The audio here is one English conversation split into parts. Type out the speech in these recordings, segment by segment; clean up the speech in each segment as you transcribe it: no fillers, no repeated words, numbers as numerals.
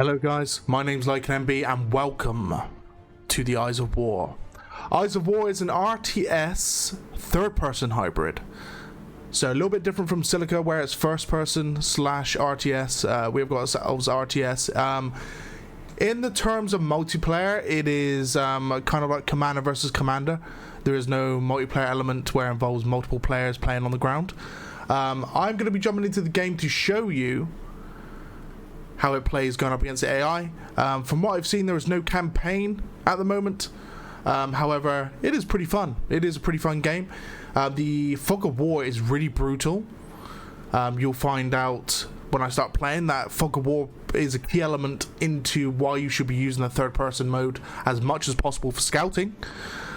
Hello guys, my name's Lycan and welcome to the Eyes of War. Eyes of War is an RTS third-person hybrid. So a little bit different from Silica where it's first-person / RTS. We've got ourselves RTS. In the terms of multiplayer, it is kind of like Commander versus Commander. There is no multiplayer element where it involves multiple players playing on the ground. I'm going to be jumping into the game to show you how it plays going up against the AI. From what I've seen, there is no campaign at the moment. However, it is pretty fun. It is a pretty fun game. The fog of war is really brutal. You'll find out when I start playing that fog of war is a key element into why you should be using the third person mode as much as possible for scouting.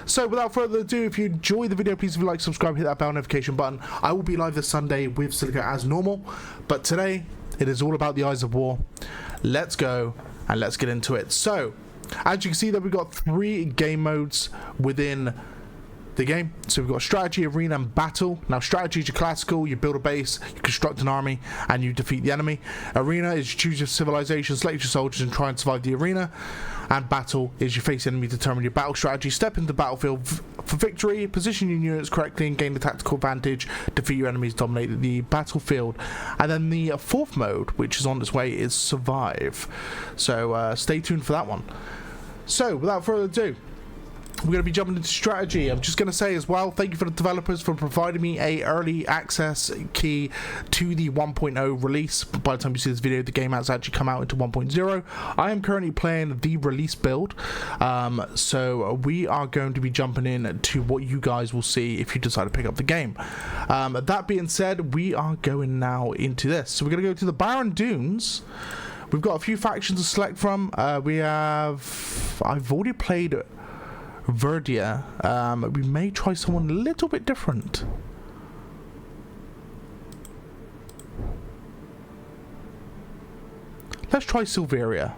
So without further ado, if you enjoy the video, please like, subscribe, hit that bell notification button. I will be live this Sunday with Silica as normal, but today it is all about the Eyes of War. Let's go and let's get into it. So, as you can see that we've got 3 game modes within the game. So we've got strategy, arena, and battle. Now strategy is your classical, you build a base, you construct an army, and you defeat the enemy. Arena is you choose your civilization, select your soldiers, and try and survive the arena. And battle is you face the enemy, determine your battle strategy, step into the battlefield for victory, position your units correctly and gain the tactical advantage, defeat your enemies, dominate the battlefield. And then the 4th mode, which is on its way, is survive. So stay tuned for that one. So without further ado, we're going to be jumping into strategy. I'm just going to say as well, thank you for the developers for providing me a early access key to the 1.0 release. By the time you see this video, the game has actually come out into 1.0. I am currently playing the release build, so we are going to be jumping in to what you guys will see if you decide to pick up the game. That being said, we are going now into this. So we're going to go to the Barren Dunes. We've got a few factions to select from. I've already played Verdia. We may try someone a little bit different. Let's try Silveria.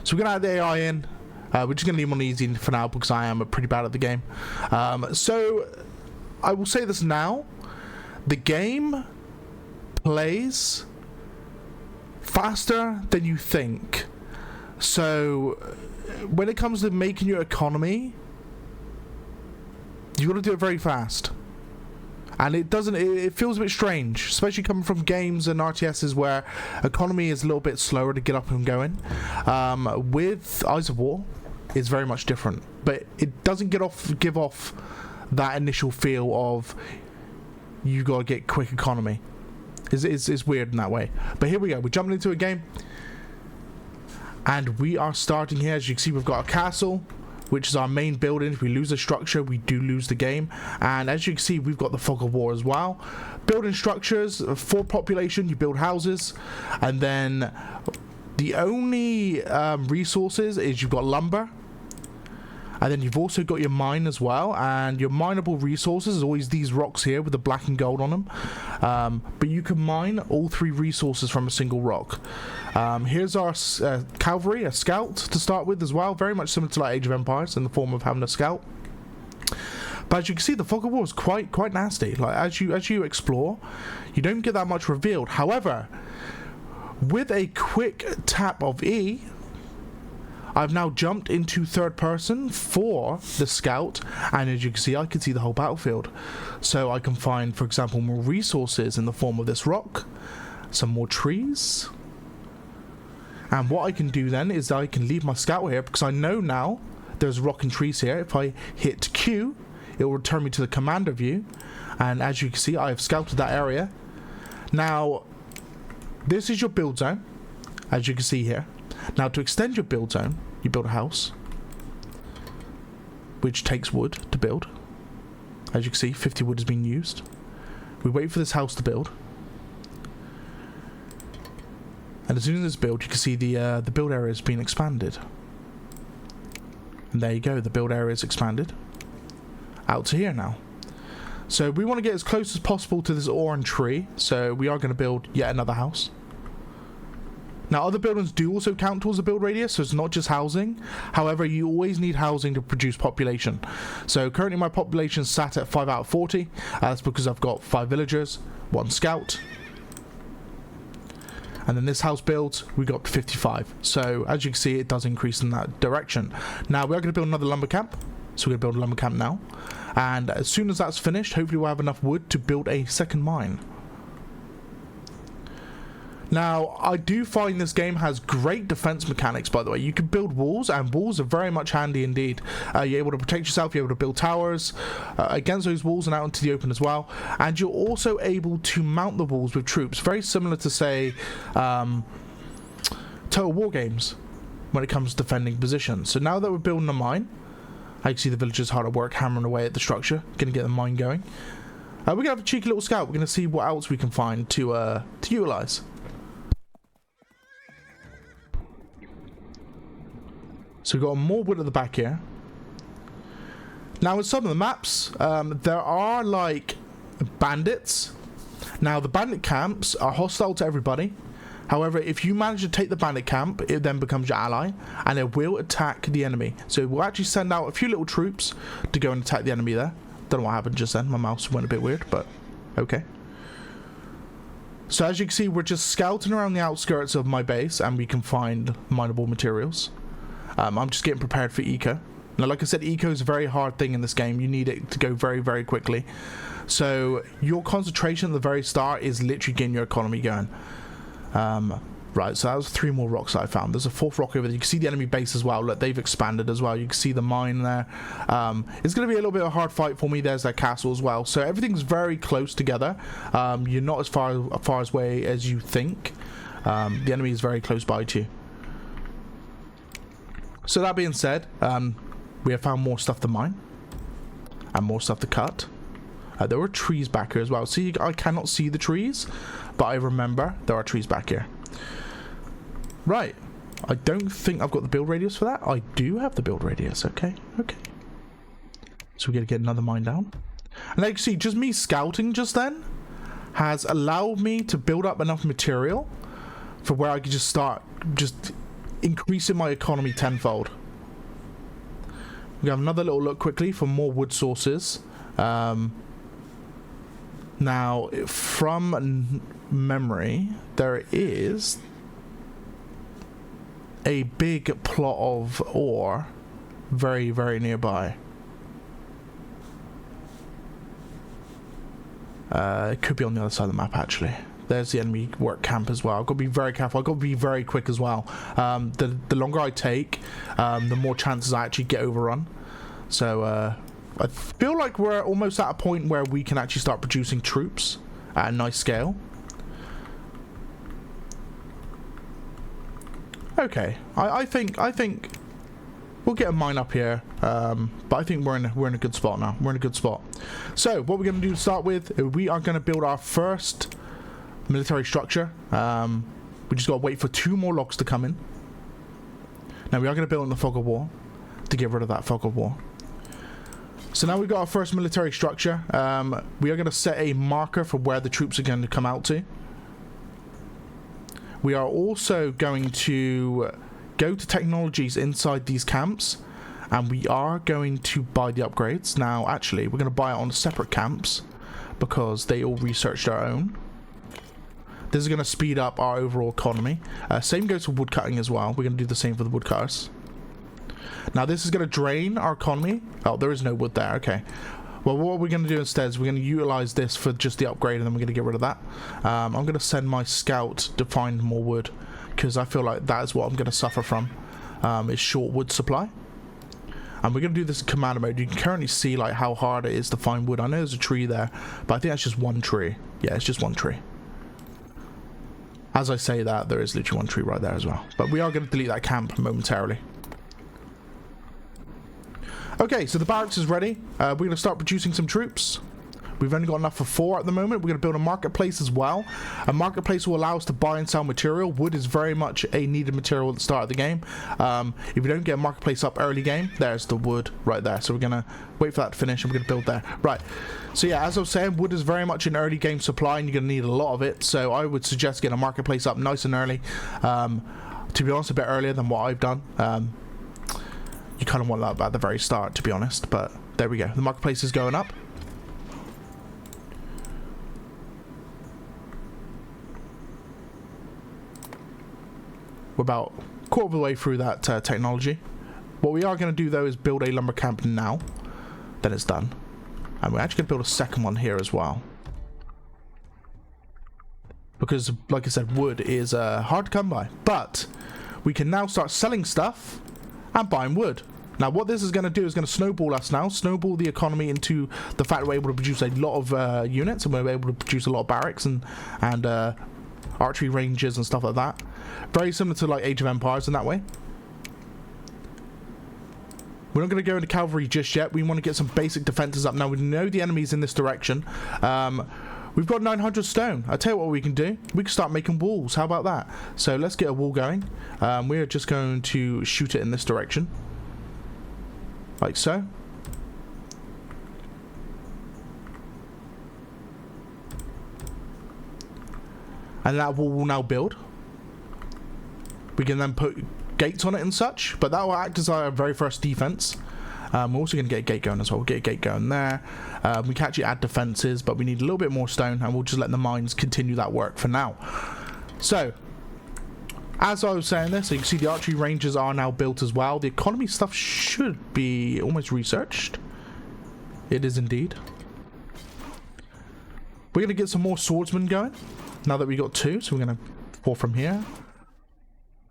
So we're gonna add the AI in. We're just gonna leave them on easy for now because I am pretty bad at the game. So I will say this now: the game plays faster than you think. So when it comes to making your economy, you got to do it very fast, and it feels a bit strange, especially coming from games and RTSs where economy is a little bit slower to get up and going. With Eyes of War, it's very much different, but it doesn't give off that initial feel of you got to get quick economy. It's weird in that way. But here we go. We're jumping into a game, and we are starting here. As you can see, we've got a castle, which is our main building. If we lose a structure, we do lose the game. And as you can see, we've got the fog of war as well. Building structures for population, you build houses, and then the only resources is you've got lumber, and then you've also got your mine as well. And your mineable resources is always these rocks here with the black and gold on them. But you can mine all 3 resources from a single rock. Here's our cavalry, a scout to start with as well. Very much similar to like Age of Empires in the form of having a scout. But as you can see, the fog of war is quite nasty. Like as you explore, you don't get that much revealed. However, with a quick tap of E, I've now jumped into third person for the scout, and as you can see, I can see the whole battlefield. So I can find, for example, more resources in the form of this rock, some more trees. And what I can do then is I can leave my scout here because I know now there's rock and trees here. If I hit Q, it will return me to the commander view. And as you can see, I have scouted that area. Now, this is your build zone, as you can see here. Now, to extend your build zone, you build a house, which takes wood to build. As you can see, 50 wood has been used. We wait for this house to build. And as soon as it's built, you can see the build area has been expanded. And there you go, the build area is expanded out to here now. So we want to get as close as possible to this orange tree. So we are going to build yet another house. Now, other buildings do also count towards the build radius, so it's not just housing. However, you always need housing to produce population. So currently my population is sat at 5 out of 40. That's because I've got 5 villagers, 1 scout, And then this house builds, we got up to 55. So as you can see, it does increase in that direction. Now we are going to build another lumber camp. So we're going to build a lumber camp now. And as soon as that's finished, hopefully we'll have enough wood to build a second mine. Now, I do find this game has great defense mechanics, by the way. You can build walls, and walls are very much handy indeed. You're able to protect yourself, you're able to build towers against those walls and out into the open as well. And you're also able to mount the walls with troops, very similar to, say, Total War games when it comes to defending positions. So now that we're building a mine, I can see the villagers hard at work, hammering away at the structure, gonna get the mine going. We're gonna have a cheeky little scout. We're gonna see what else we can find to utilize. So we've got more wood at the back here. Now in some of the maps, there are like bandits. Now the bandit camps are hostile to everybody. However, if you manage to take the bandit camp, it then becomes your ally, and it will attack the enemy. So we'll actually send out a few little troops to go and attack the enemy there. Don't know what happened just then. My mouse went a bit weird, but okay. So as you can see, we're just scouting around the outskirts of my base, and we can find mineable materials. I'm just getting prepared for eco. Now, like I said, eco is a very hard thing in this game. You need it to go very, very quickly. So your concentration at the very start is literally getting your economy going. Right, so that was 3 more rocks that I found. There's a 4th rock over there. You can see the enemy base as well. Look, they've expanded as well. You can see the mine there. It's going to be a little bit of a hard fight for me. There's that castle as well. So everything's very close together. You're not as far away as you think. The enemy is very close by to you. So that being said, we have found more stuff to mine. And more stuff to cut. There were trees back here as well. See, I cannot see the trees, but I remember there are trees back here. Right. I don't think I've got the build radius for that. I do have the build radius. Okay. Okay. So we're going to get another mine down. And like you see, just me scouting just then has allowed me to build up enough material for where I could just start just increasing my economy tenfold. We have another little look quickly for more wood sources. Now, from memory, there is a big plot of ore very, very nearby. It could be on the other side of the map, actually. There's the enemy work camp as well. I've got to be very careful. I've got to be very quick as well. The longer I take, the more chances I actually get overrun. So, I feel like we're almost at a point where we can actually start producing troops at a nice scale. Okay, I think we'll get a mine up here, but I think we're in a good spot now. We're in a good spot. So what we're going to do to start with, we are going to build our first military structure. We just got to wait for 2 more logs to come in. Now we are going to build on the fog of war to get rid of that fog of war. So now we've got our first military structure. We are going to set a marker for where the troops are going to come out to. We are also going to go to technologies inside these camps, and we are going to buy the upgrades. Now, actually, we're going to buy it on separate camps because they all researched our own. This is going to speed up our overall economy. Same goes for woodcutting as well. We're going to do the same for the woodcutters. Now this is going to drain our economy. Oh, there is no wood there. Okay. Well, what we're going to do instead is we're going to utilize this for just the upgrade, and then we're going to get rid of that. I'm going to send my scout to find more wood, because I feel like that is what I'm going to suffer from, is short wood supply. And we're going to do this in commander mode. You can currently see like how hard it is to find wood. I know there's a tree there, but I think that's just one tree. Yeah, it's just one tree. As I say that, there is literally one tree right there as well. But we are going to delete that camp momentarily. Okay, so the barracks is ready. We're going to start producing some troops. We've only got enough for 4 at the moment. We're going to build a marketplace as well. A marketplace will allow us to buy and sell material. Wood is very much a needed material at the start of the game. If we don't get a marketplace up early game, there's the wood right there. So we're going to wait for that to finish, and we're going to build there. Right. So yeah, as I was saying, wood is very much an early game supply, and you're going to need a lot of it. So I would suggest getting a marketplace up nice and early. To be honest, a bit earlier than what I've done. You kind of want that at the very start, to be honest. But there we go. The marketplace is going up. We're about a quarter of the way through that technology. What we are going to do though is build a lumber camp now. Then it's done. And we're actually going to build a second one here as well. Because, like I said, wood is hard to come by. But we can now start selling stuff and buying wood. Now, what this is going to do is going to snowball us now. Snowball the economy into the fact we're able to produce a lot of units. And we're able to produce a lot of barracks and archery ranges and stuff like that. Very similar to like Age of Empires in that way. We're not going to go into cavalry just yet. We want to get some basic defenses up. Now, we know the enemy's in this direction. We've got 900 stone. I tell you what we can do. We can start making walls. How about that? So let's get a wall going. We're just going to shoot it in this direction. Like so. And that wall will now build. We can then put gates on it and such, but that will act as our very first defense. We're also going to get a gate going as well. We'll get a gate going there. We can actually add defenses, but we need a little bit more stone, and we'll just let the mines continue that work for now. So, as I was saying this, so you can see the archery ranges are now built as well. The economy stuff should be almost researched. It is indeed. We're going to get some more swordsmen going, now that we got 2, so we're going to 4 from here.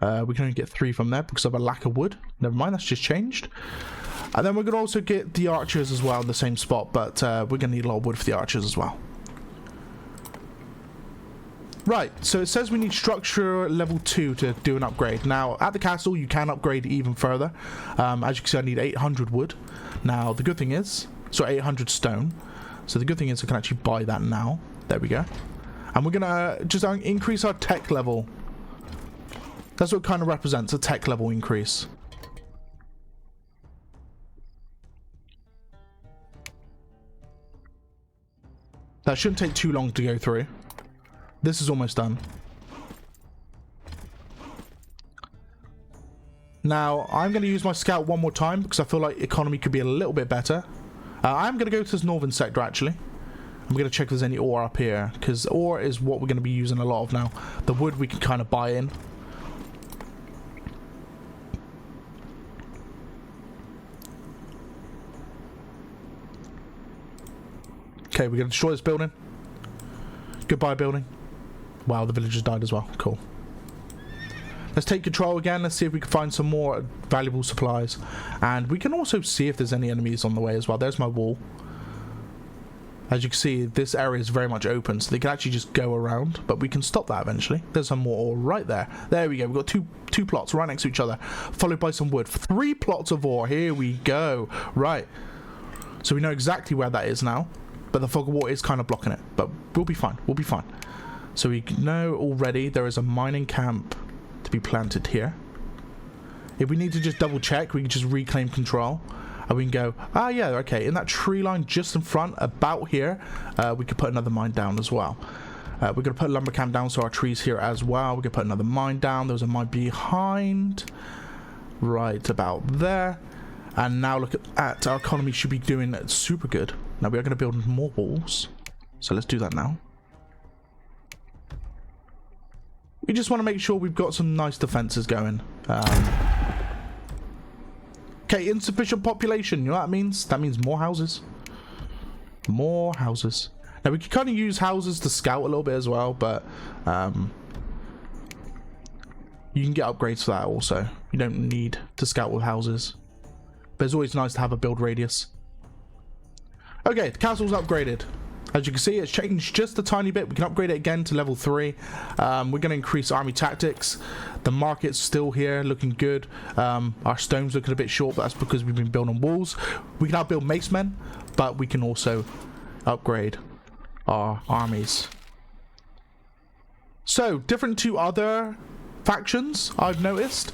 We can only get 3 from there because of a lack of wood. Never mind, that's just changed. And then we're going to also get the archers as well in the same spot, but we're going to need a lot of wood for the archers as well. Right, so it says we need structure level 2 to do an upgrade. Now, at the castle, you can upgrade even further. As you can see, I need 800 wood. Now, the good thing is, so 800 stone. So the good thing is I can actually buy that now. There we go. And we're going to just increase our tech level. That's what it kind of represents, a tech level increase. That shouldn't take too long to go through. This is almost done. Now, I'm going to use my scout one more time because I feel like economy could be a little bit better. I'm going to go to this northern sector, actually. I'm going to check if there's any ore up here, because ore is what we're going to be using a lot of now. The wood we can kind of buy in. Okay, we're going to destroy this building. Goodbye, building. Wow, the villagers died as well. Cool. Let's take control again. Let's see if we can find some more valuable supplies. And we can also see if there's any enemies on the way as well. There's my wall. As you can see, this area is very much open, so they can actually just go around. But we can stop that eventually. There's some more ore right there. There we go. We've got two plots right next to each other, followed by some wood. 3 plots of ore. Here we go. Right. So we know exactly where that is now. But the fog of war is kind of blocking it. But we'll be fine. We'll be fine. So we know already there is a mining camp to be planted here. If we need to just double check, we can just reclaim control. And we can go, yeah, okay, in that tree line just in front, about here, we could put another mine down as well. We're going to put a lumber camp down, so our trees here as well. We're going to put another mine down. There's a mine behind. Right about there. And now look at that. Our economy should be doing super good. Now we are going to build more walls. So let's do that now. We just want to make sure we've got some nice defenses going. Okay, insufficient population. You know what that means? That means more houses. More houses. Now we can kind of use houses to scout a little bit as well, but you can get upgrades for that also. You don't need to scout with houses. But it's always nice to have a build radius. Okay, the castle's upgraded. As you can see, it's changed just a tiny bit. We can upgrade it again to level 3. We're going to increase army tactics. The market's still here, looking good. Our stone's looking a bit short, but that's because we've been building walls. We can now build mace men, but we can also upgrade our armies. So, different to other factions, I've noticed.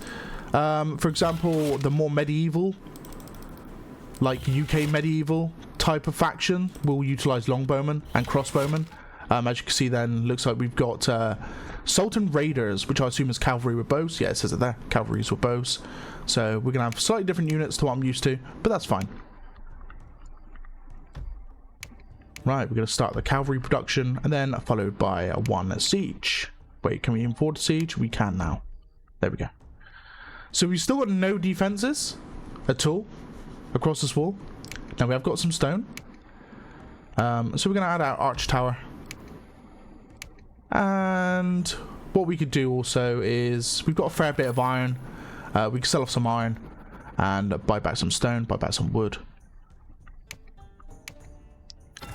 For example, the more medieval, like UK medieval type of faction will utilize longbowmen and crossbowmen. As you can see then, looks like we've got Sultan Raiders, which I assume is cavalry with bows. Yeah, it says it there, cavalries with bows. So we're going to have slightly different units to what I'm used to, but that's fine. Right, we're going to start the cavalry production and then followed by one siege. Wait, can we import a siege? We can now. There we go. So we've still got no defenses at all across this wall. Now we have got some stone. So we're going to add our arch tower. And what we could do also is, we've got a fair bit of iron. We can sell off some iron and buy back some stone, buy back some wood.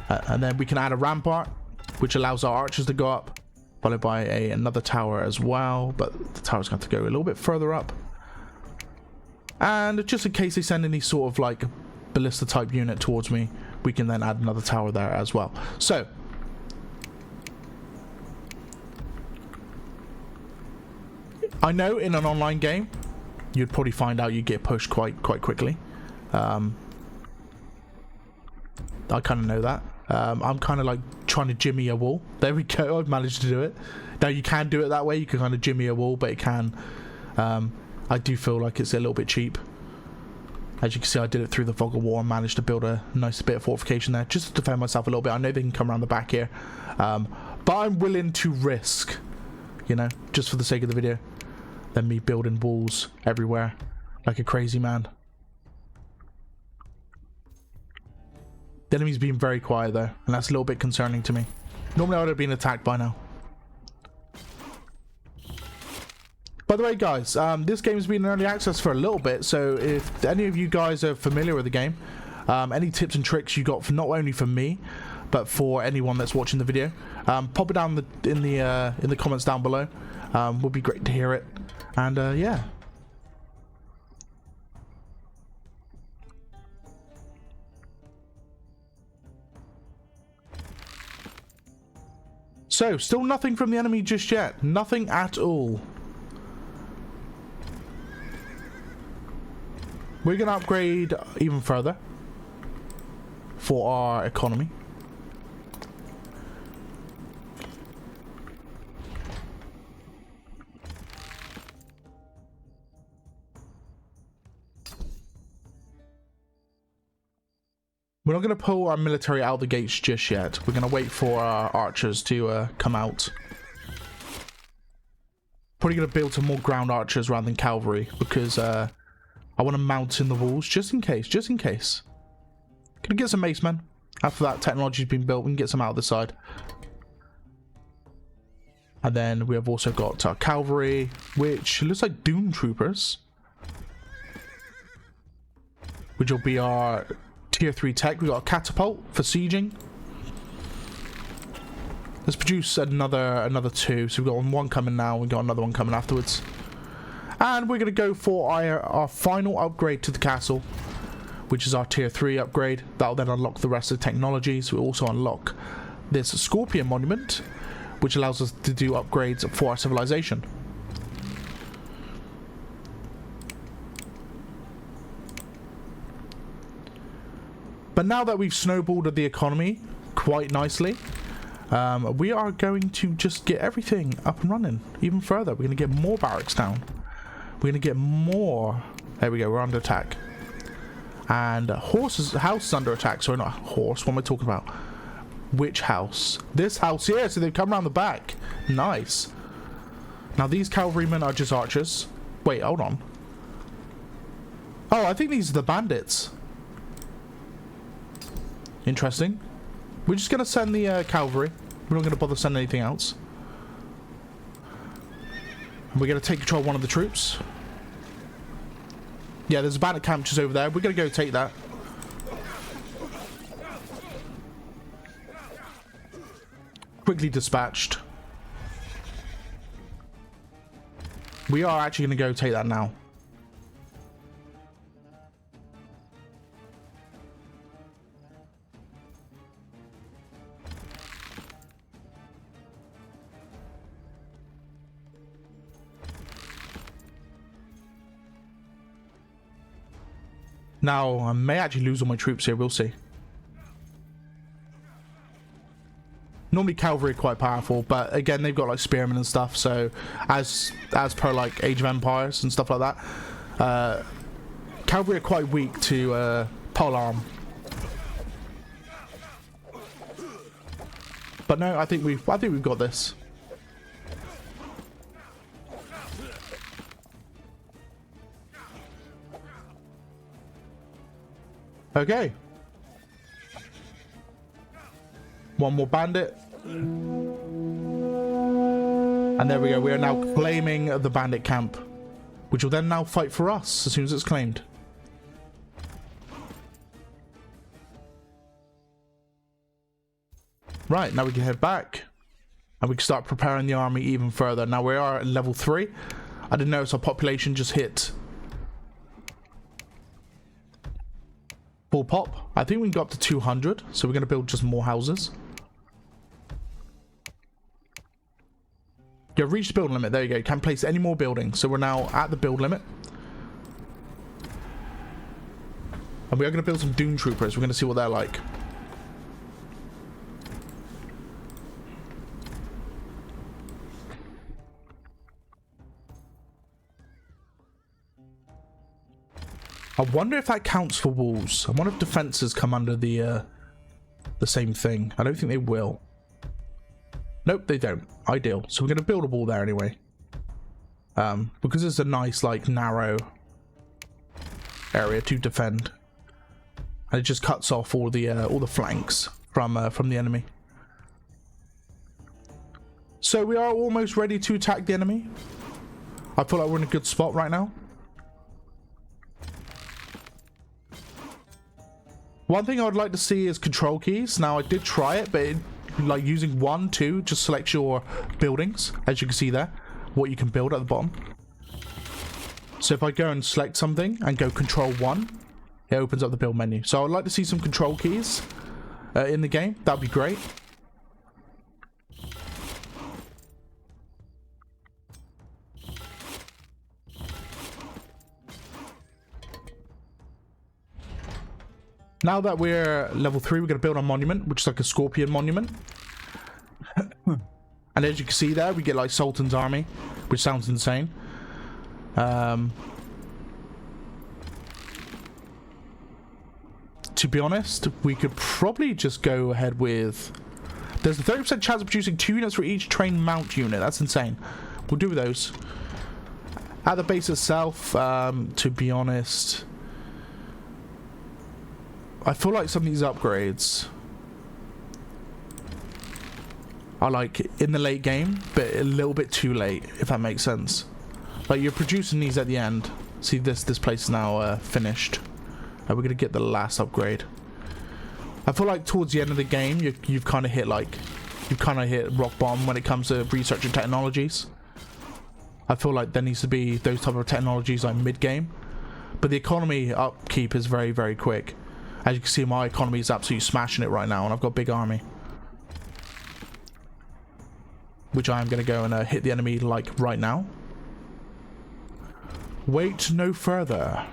And then we can add a rampart, which allows our archers to go up, followed by another tower as well, but the tower's going to have to go a little bit further up. And just in case they send any sort of like ballista type unit towards me, we can then add another tower there as well. So I know in an online game you'd probably find out you get pushed quite quickly. I kind of know that. I'm kind of like trying to jimmy a wall. There we go. I've managed to do it. Now you can do it that way. You can kind of jimmy a wall, but it can. I do feel like it's a little bit cheap. As you can see, I did it through the fog of war and managed to build a nice bit of fortification there, just to defend myself a little bit. I know they can come around the back here, but I'm willing to risk, you know, just for the sake of the video, than me building walls everywhere like a crazy man. The enemy's been very quiet though, and that's a little bit concerning to me. Normally I would have been attacked by now. By the way guys, this game's been in early access for a little bit, so if any of you guys are familiar with the game, any tips and tricks you got for not only for me, but for anyone that's watching the video, pop it down in the comments down below. Would be great to hear it. And yeah. So, still nothing from the enemy just yet. Nothing at all. We're going to upgrade even further for our economy. We're not going to pull our military out the gates just yet. We're going to wait for our archers to come out. Probably going to build some more ground archers rather than cavalry, because I want to mount in the walls just in case. Just in case. Gonna get some mace men. After that technology's been built, we can get some out of the side. And then we have also got our cavalry, which looks like Doom Troopers, which will be our tier 3 tech. We got a catapult for sieging. Let's produce another 2. So we've got one coming now, we've got another one coming afterwards. And we're going to go for our final upgrade to the castle, which is our tier 3 upgrade. That'll then unlock the rest of the technologies. We'll also unlock this Scorpion monument, which allows us to do upgrades for our civilization. But now that we've snowballed the economy quite nicely, we are going to just get everything up and running even further. We're going to get more barracks down. We're going to get more. There we go, we're under attack. And house is under attack. Sorry, not horse. What am I talking about? Which house? This house here. So they've come around the back. Nice. Now these cavalrymen are just archers. Wait, hold on. Oh, I think these are the bandits. Interesting. We're just going to send the cavalry. We're not going to bother sending anything else. We're going to take control of one of the troops. Yeah, there's a bandit camp just over there. We're going to go take that. Quickly dispatched. We are actually going to go take that now. Now, I may actually lose all my troops here, we'll see. Normally cavalry are quite powerful, but again, they've got like spearmen and stuff, so as per like Age of Empires and stuff like that, cavalry are quite weak to polearm. But no, I think we've got this. Okay. One more bandit. And there we go. We are now claiming the bandit camp, which will then now fight for us as soon as it's claimed. Right, now we can head back. And we can start preparing the army even further. Now we are at level 3. I didn't notice our population just hit full pop. I think we can go up to 200. So we're going to build just more houses. Yeah, reach the build limit. There you go. Can't place any more buildings. So we're now at the build limit. And we are going to build some Doom Troopers. We're going to see what they're like. I wonder if that counts for walls. I wonder if defenses come under the same thing. I don't think they will. Nope, they don't. Ideal. So we're going to build a wall there anyway. Because it's a nice, like, narrow area to defend. And it just cuts off all the flanks from the enemy. So we are almost ready to attack the enemy. I feel like we're in a good spot right now. One thing I would like to see is control keys. Now, I did try it, but like using 1, 2, just select your buildings, as you can see there, what you can build at the bottom. So if I go and select something and go control 1, it opens up the build menu. So I'd like to see some control keys in the game. That'd be great. Now that we're level 3, we're going to build our monument, which is like a scorpion monument. And as you can see there, we get like Sultan's army, which sounds insane. To be honest, we could probably just go ahead with... There's a 30% chance of producing 2 units for each trained mount unit. That's insane. We'll do those. At the base itself, to be honest... I feel like some of these upgrades are like in the late game, but a little bit too late, if that makes sense. Like you're producing these at the end. See, this place is now finished. And we're gonna get the last upgrade. I feel like towards the end of the game, you've kind of hit rock bottom when it comes to research and technologies. I feel like there needs to be those type of technologies like mid game, but the economy upkeep is very, very quick. As you can see, my economy is absolutely smashing it right now, and I've got a big army. Which I am going to go and hit the enemy, like, right now. Wait no further.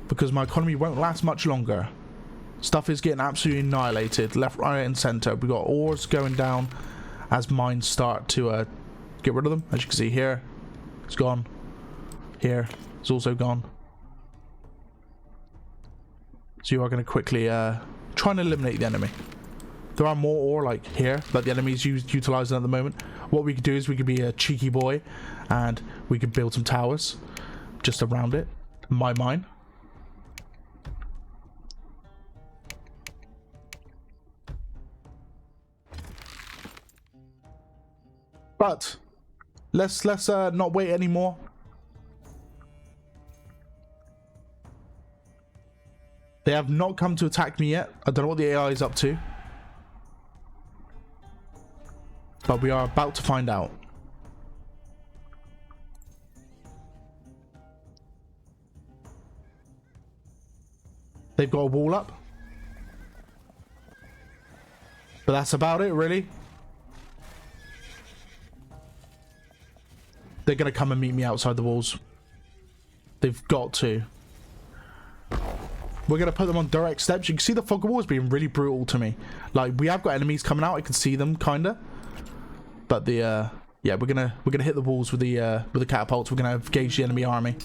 Because my economy won't last much longer. Stuff is getting absolutely annihilated, left, right, and center. We've got ores going down as mines start to get rid of them. As you can see here, it's gone. Here, it's also gone. So you are going to quickly try and eliminate the enemy. There are more ore like here that the enemy is utilizing at the moment. What we could do is we could be a cheeky boy and we could build some towers just around it. My mine. But let's not wait anymore. They have not come to attack me yet. I don't know what the AI is up to. But we are about to find out. They've got a wall up. But that's about it, really. They're going to come and meet me outside the walls. They've got to. We're going to put them on direct steps. You can see the fog wall is being really brutal to me. Like, we have got enemies coming out. I can see them, kind of. But the, yeah, we're gonna hit the walls with the catapults. We're going to engage the enemy army.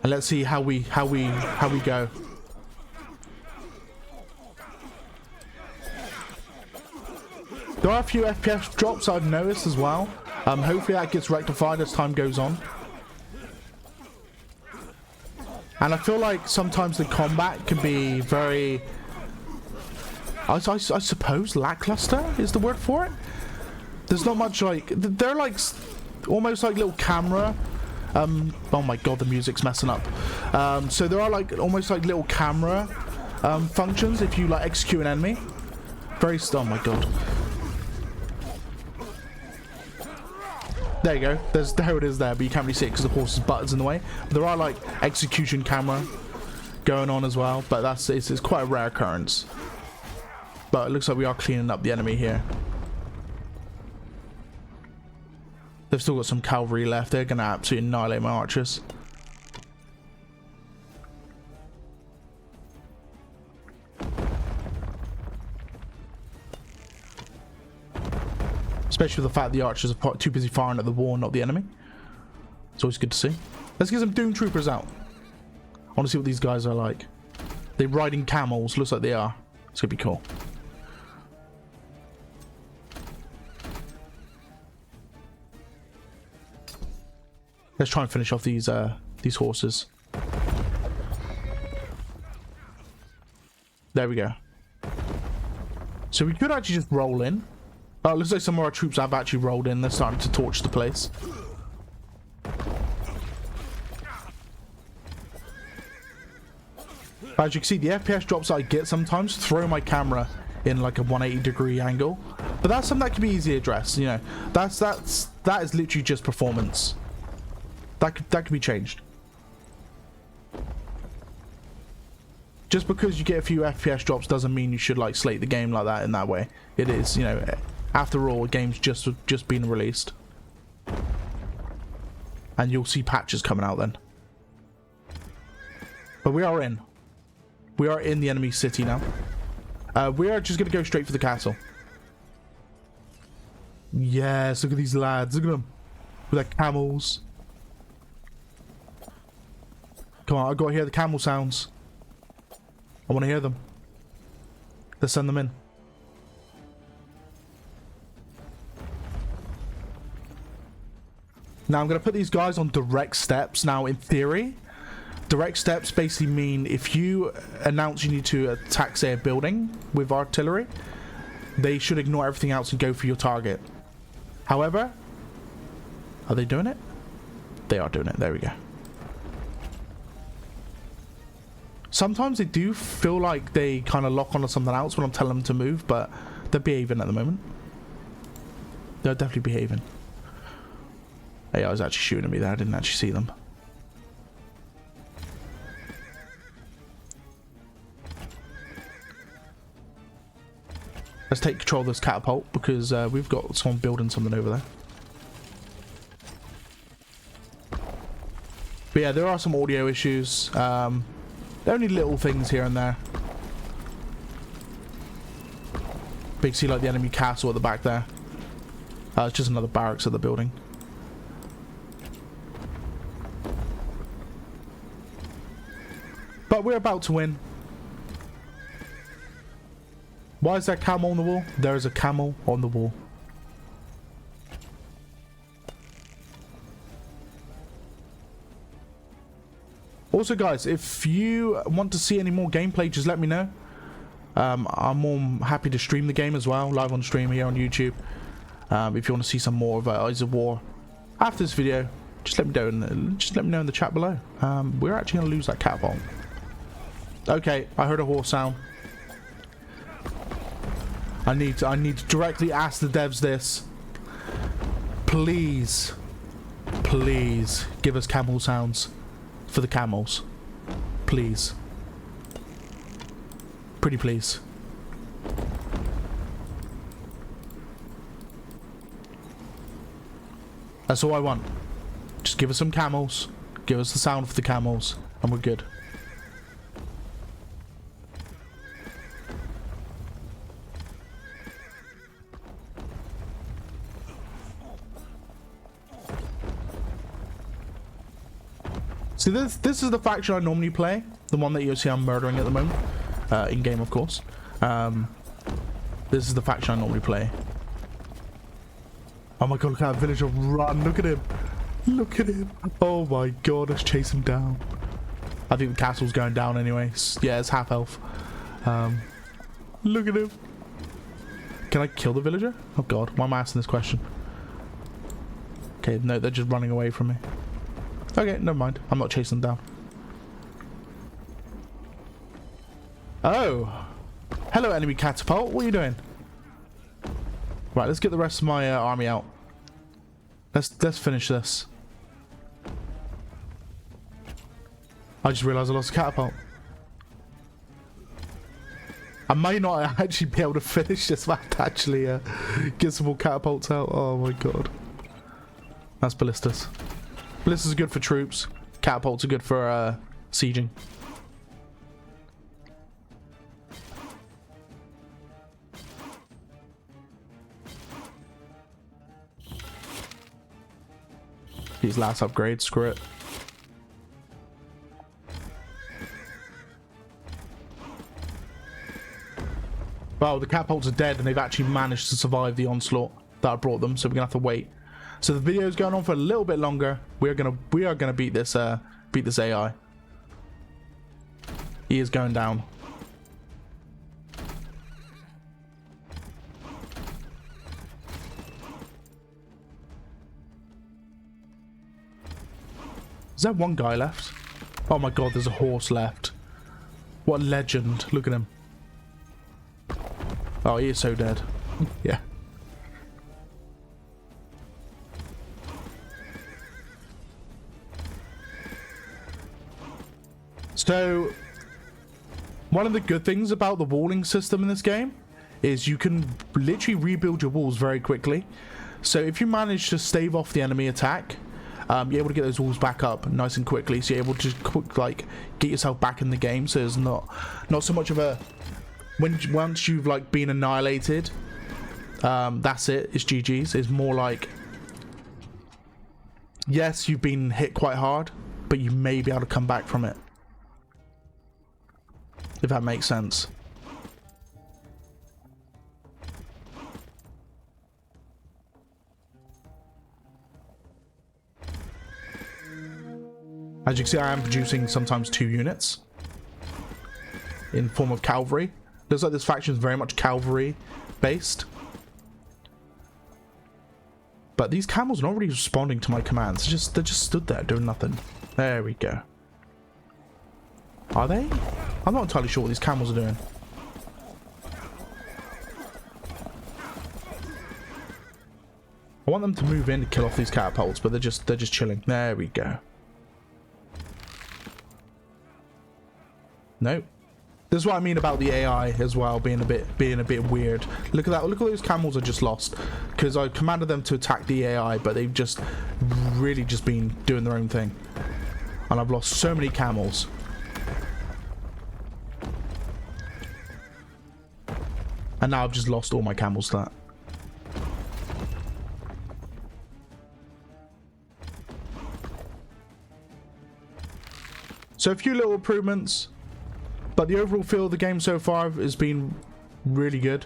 And let's see how we go. There are a few FPS drops I've noticed as well. Hopefully that gets rectified as time goes on. And I feel like sometimes the combat can be very, I suppose, lackluster is the word for it. There's not much like, they're like almost like little camera. Oh my god, the music's messing up. So there are like almost like little camera functions if you like execute an enemy. Oh my god. There you go. There it is there, but you can't really see it because the horse's butt's in the way. But there are like execution camera going on as well, but it's quite a rare occurrence. But it looks like we are cleaning up the enemy here. They've still got some cavalry left. They're gonna absolutely annihilate my archers. Especially with the fact the archers are too busy firing at the wall, not the enemy. It's always good to see. Let's get some Doom Troopers out. I want to see what these guys are like. They're riding camels. Looks like they are. It's gonna be cool. Let's try and finish off these horses. There we go. So we could actually just roll in. Oh, it looks like some of our troops have actually rolled in. They're starting to torch the place. As you can see, the FPS drops I get sometimes throw my camera in like a 180-degree angle. But that's something that can be easily addressed, you know. That is literally just performance. That could be changed. Just because you get a few FPS drops doesn't mean you should like slate the game like that in that way. It is, you know, after all, a game's just been released. And you'll see patches coming out then. But we are in. We are in the enemy city now. We are just going to go straight for the castle. Yes, look at these lads. Look at them. With their camels. Come on, I've got to hear the camel sounds. I want to hear them. Let's send them in. Now I'm going to put these guys on direct steps. Now, in theory, direct steps basically mean if you announce you need to attack, say, a building with artillery, they should ignore everything else and go for your target. However, are they doing it? They are doing it. There we go. Sometimes they do feel like they kind of lock onto something else when I'm telling them to move, but they're behaving at the moment. They're definitely behaving. Hey, I was actually shooting at me there. I didn't actually see them. Let's take control of this catapult because we've got someone building something over there. But yeah, there are some audio issues. Only little things here and there. Big see like the enemy castle at the back there. It's just another barracks of the building. But we're about to win. Why is there a camel on the wall? There is a camel on the wall. Also, guys, if you want to see any more gameplay, just let me know. I'm more happy to stream the game as well, live on stream here on YouTube. If you want to see some more of Eyes of War after this video, just let me know in the chat below. We're actually going to lose that catapult. Okay, I heard a horse sound. I need to directly ask the devs this. Please give us camel sounds for the camels. Please. Pretty please. That's all I want. Just give us some camels. Give us the sound for the camels, and we're good. See, this is the faction I normally play. The one that you see I'm murdering at the moment. In-game, of course. This is the faction I normally play. Oh my god, look at that villager run. Look at him. Look at him. Oh my god, let's chase him down. I think the castle's going down anyway. Yeah, it's half health. Look at him. Can I kill the villager? Oh god, why am I asking this question? Okay, no, they're just running away from me. Okay, never mind. I'm not chasing them down. Oh! Hello, enemy catapult. What are you doing? Right, let's get the rest of my army out. Let's finish this. I just realised I lost a catapult. I may not actually be able to finish this. I have to actually get some more catapults out. Oh my god. That's ballistas. Ballistas are good for troops. Catapults are good for sieging. These last upgrades, screw it. Well, the catapults are dead and they've actually managed to survive the onslaught that I brought them, so we're gonna have to wait. So the video is going on for a little bit longer. We are gonna beat this AI. He is going down. Is there one guy left? Oh my god, there's a horse left. What a legend. Look at him. Oh, he is so dead. Yeah. So, one of the good things about the walling system in this game is you can literally rebuild your walls very quickly. So if you manage to stave off the enemy attack, you're able to get those walls back up nice and quickly. So you're able to just like get yourself back in the game. So there's not so much of a once you've like been annihilated, that's it. It's GG's. It's more like, yes, you've been hit quite hard, but you may be able to come back from it. If that makes sense. As you can see, I am producing sometimes 2 units in form of cavalry. Looks like this faction is very much cavalry based. But these camels are not really responding to my commands. They just stood there doing nothing. There we go. Are they? I'm not entirely sure what these camels are doing. I want them to move in to kill off these catapults, but they're just chilling. There we go. Nope. This is what I mean about the AI as well being a bit weird. Look at that. Look at those camels I just lost because I commanded them to attack the AI, but they've just really just been doing their own thing, and I've lost so many camels. And now I've just lost all my camels to that. So a few little improvements, but the overall feel of the game so far has been really good.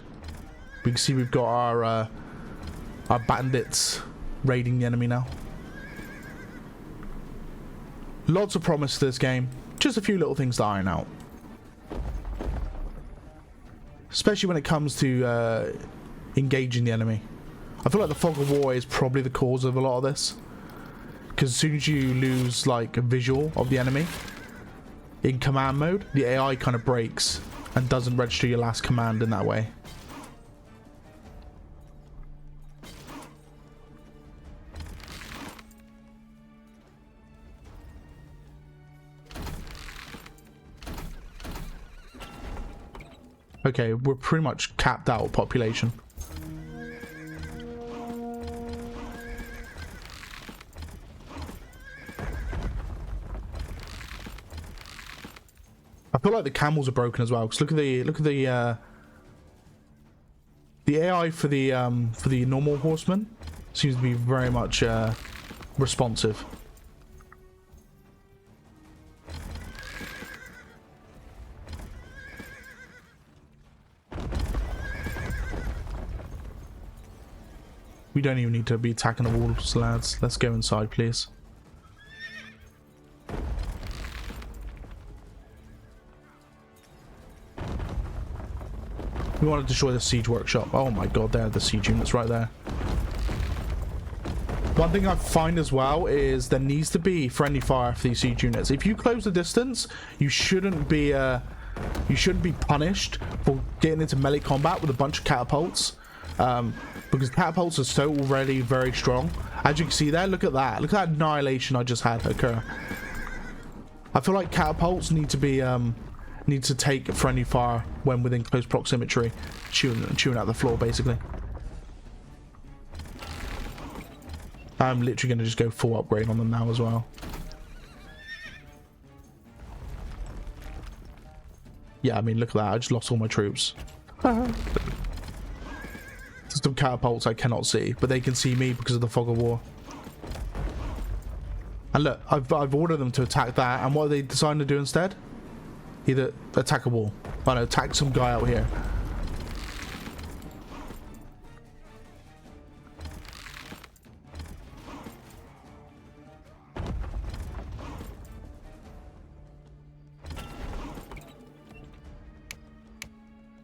We can see we've got our bandits raiding the enemy now. Lots of promise to this game. Just a few little things to iron out. Especially when it comes to engaging the enemy. I feel like the fog of war is probably the cause of a lot of this. Because as soon as you lose like a visual of the enemy in command mode, the AI kind of breaks and doesn't register your last command in that way. Okay, we're pretty much capped out population. I feel like the camels are broken as well. Cause look at the AI for the normal horsemen seems to be very much responsive. We don't even need to be attacking the wolves, lads. Let's go inside, please. We want to destroy the siege workshop. Oh my god, there are the siege units right there. One thing I find as well is there needs to be friendly fire for these siege units. If you close the distance, you shouldn't be punished for getting into melee combat with a bunch of catapults, because catapults are so already very strong. As you can see there, look at that. Look at that annihilation I just had occur. I feel like catapults need to take friendly fire when within close proximity, chewing out the floor basically. I'm literally going to just go full upgrade on them now as well. Yeah, I mean, look at that. I just lost all my troops. Some catapults I cannot see, but they can see me because of the fog of war. And look, I've ordered them to attack that, and what are they deciding to do instead? Either attack a wall. Oh no, attack some guy out here.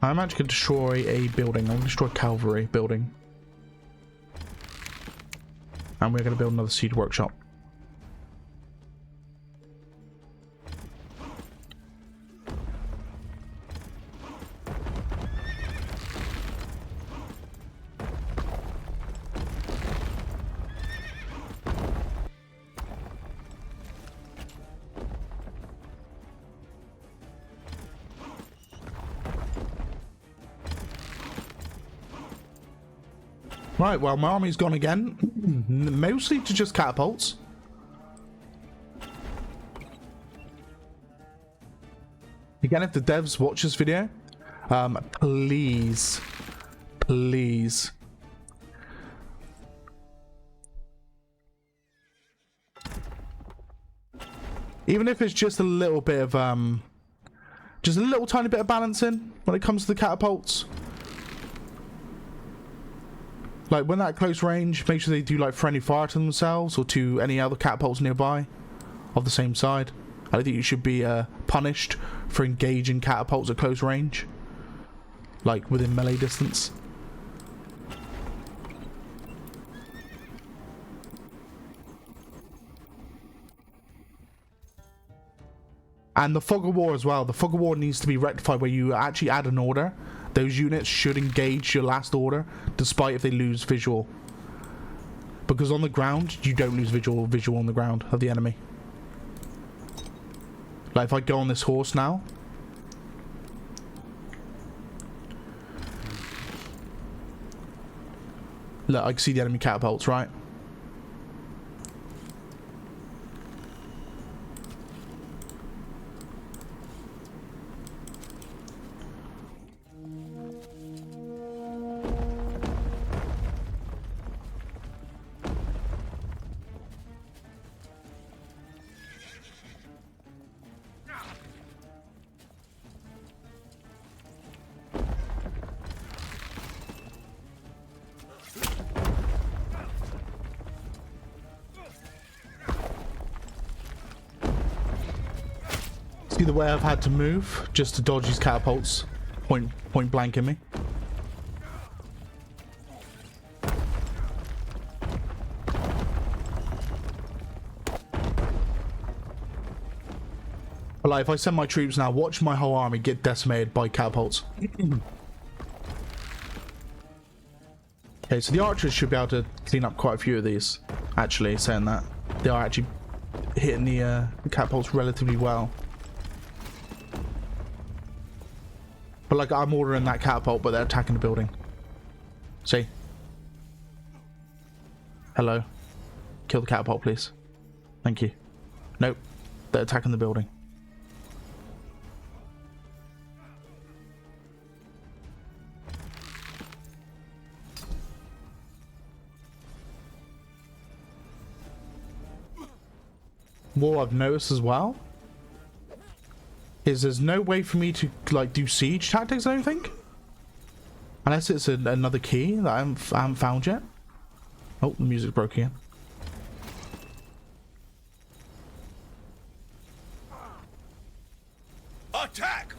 I'm actually going to destroy a building. I'm going to destroy a cavalry building. And we're going to build another siege workshop. Right, well, my army's gone again. Mostly to just catapults. Again, if the devs watch this video, please, please. Even if it's just a little bit of, just a little tiny bit of balancing when it comes to the catapults. Like, when they're at close range, make sure they do, like, friendly fire to themselves or to any other catapults nearby of the same side. I don't think you should be punished for engaging catapults at close range. Like, within melee distance. And the fog of war as well. The fog of war needs to be rectified where you actually add an order. Those units should engage your last order, despite if they lose visual. Because on the ground, you don't lose visual on the ground of the enemy. Like, if I go on this horse now. Look, I can see the enemy catapults, right? See the way I've had to move just to dodge these catapults point blank in me. But like, if I send my troops now, watch my whole army get decimated by catapults. Okay, so the archers should be able to clean up quite a few of these. Actually, saying that, they are actually hitting the catapults relatively well. But like, I'm ordering that catapult, but they're attacking the building. See? Hello. Kill the catapult, please. Thank you. Nope. They're attacking the building. What I've noticed as well is there's no way for me to like do siege tactics, I don't think, unless it's another key that I haven't found yet. Oh, the music broke again. Attack!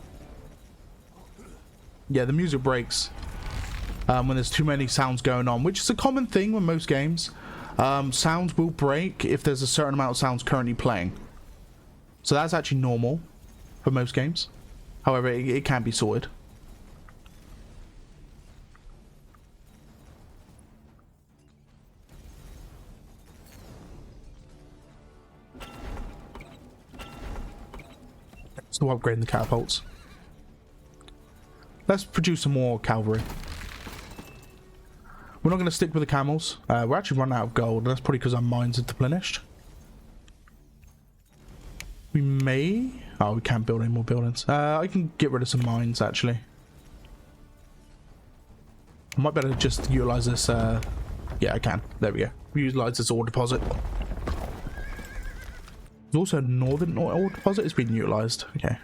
Yeah, the music breaks when there's too many sounds going on, which is a common thing with most games. Sounds will break if there's a certain amount of sounds currently playing. So that's actually normal for most games. However, it can be sorted. Still upgrading the catapults. Let's produce some more cavalry. We're not going to stick with the camels. We're actually running out of gold. That's probably because our mines are deplenished. We may... Oh, we can't build any more buildings. I can get rid of some mines, actually. I might better just utilize this. Yeah, I can. There we go. Utilize this ore deposit. There's also a northern ore deposit. It's been utilized. Okay.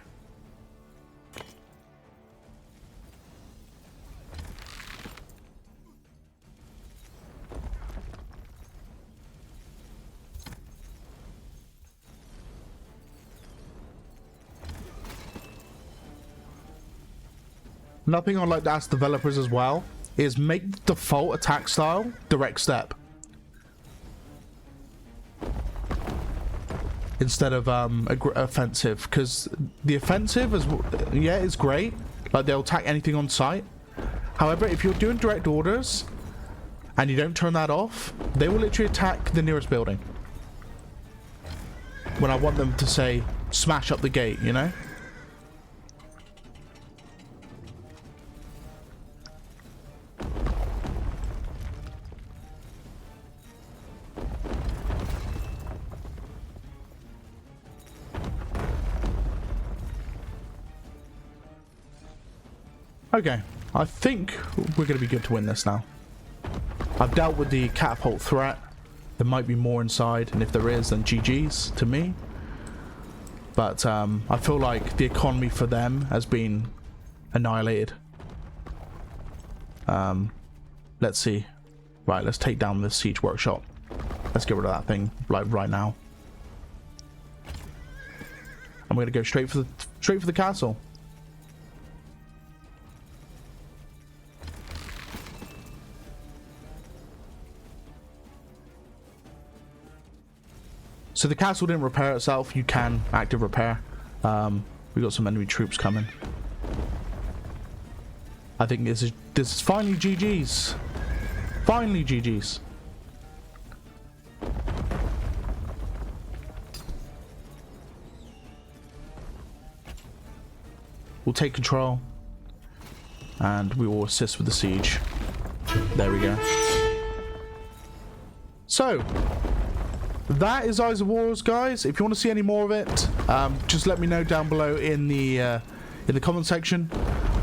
Another thing I'd like to ask developers as well is make the default attack style direct step instead of offensive, because the offensive is, yeah, is great, like they'll attack anything on sight. However, if you're doing direct orders and you don't turn that off, they will literally attack the nearest building when I want them to say smash up the gate, you know. Okay, I think we're going to be good to win this now. I've dealt with the catapult threat. There might be more inside, and if there is, then GG's to me. But I feel like the economy for them has been annihilated. Let's see. Right, let's take down the siege workshop. Let's get rid of that thing like right now. I'm going to go straight for the castle. So the castle didn't repair itself. You can active repair. We got some enemy troops coming. I think this is finally GG's. Finally GG's. We'll take control and we will assist with the siege. There we go. So that is Eyes of Wars, guys. If you want to see any more of it, just let me know down below in the comment section.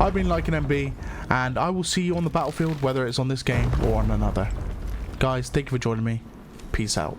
I've been Lycan MB, and I will see you on the battlefield, whether it's on this game or on another. Guys, thank you for joining me. Peace out.